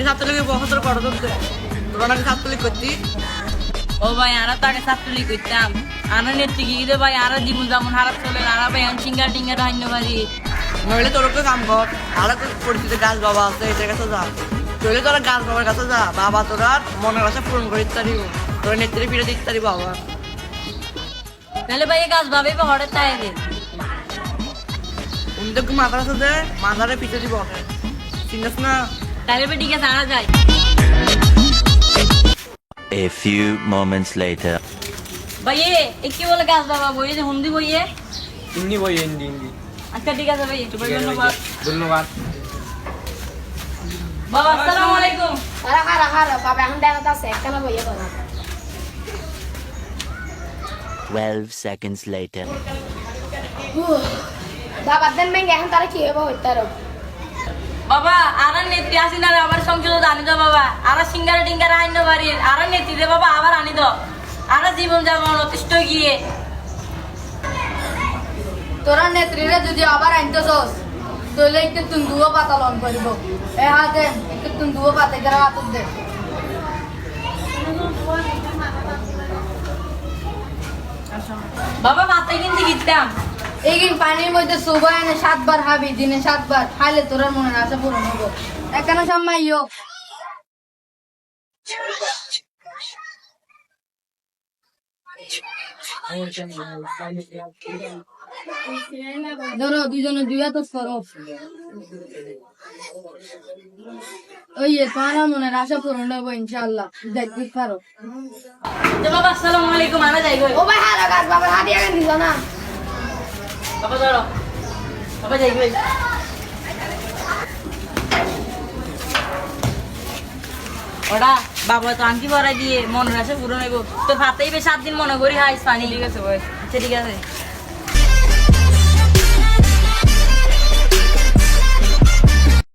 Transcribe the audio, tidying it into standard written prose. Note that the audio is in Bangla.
নাকি ছাত্রলীগের বহতর করো তোরা নাকি ছাত্রলীগ করতি? ও ভাই আরা তো আগে ছাত্রলীগ করতাম, আরা নেত্রী কি দে ভাই, আরা জীবন যেমন হারাপ চলে, আরা ভাই এখন সিঙ্গার টিঙ্গার হান্য বাড়ি। নইলে তোর তো কাম কর, আরো পরিচিত গাছ বাবা আছে এটার কাছে যা, নইলে তোরা গাছ বাবার কাছে যা, বাবা তোরা মনের আশা পূরণ করে দিতে পারিব, তোরা নেত্রী ফিরে দিতে পারিব আবার। তাহলে ভাই গাছ ভাবে বা হঠাৎ তাই দে উনি তো মাথার আছে যে মাথারে পিঠে দিব ওকে, চিনিস না? তাহলে ভাই ঠিক আছে আরা যায়। A few moments later. ভাইয়ে কি বলে গাছ বাবা বইয়ে যে হিন্দি বইয়ে? হিন্দি বই, হিন্দি হিন্দি। আচ্ছা ঠিক আছে ভাই, ধন্যবাদ। ধন্যবাদ। বাবা আসসালামু আলাইকুম। হারা বাবা এখন দেখা আছে কেন বইয়ে কথা 12 seconds later. দাবার দেন মেঙ্গে এখন তারা কি হবে হইতারো বাবা আরা নেত্রী আসি না আবার সংসদ আনি দাও বাবা, আরা সিঙ্গারা টিঙ্গারা আইন বাড়ি, আরা নেত্রী দে বাবা আবার আনি দাও, আরা জীবন যেমন অতিষ্ঠ গিয়ে। তোরা নেত্রীরা যদি আবার আনতেছস তাহলে একটু তুন্দুও পাতা লন করিব এ হাতে একটু তুন্দুও পাতা গেরা হাত দে বাবা মাথায় কিন্তু গিতাম এইদিন পানির মধ্যে সুবাই এনে 7 বার হাবি, দিনে 7 বার খাইলে তোর মনের আশা পূরণ হবো। এখানে সামাইও ধরো দুজনে দুই হাত করো, ওই তোমার মনের আশা পূরণ হবো ইনশাআল্লাহ, দেখবি পারো। বাবা আসসালামু আলাইকুম, আরা যাই গো। ও ভাই হারা গাছ বাবা হাদিয়া কেন দিছ না? বাবা ধরো, বাবা যাই গো। ওটা বাবা তো আনকি ভরাই দিয়ে মনের আশা পূরণ হইব, তোর ভাতেই 7 দিন মনে করি হাইস পানি। ঠিক আছে ভাই, ঠিক আছে।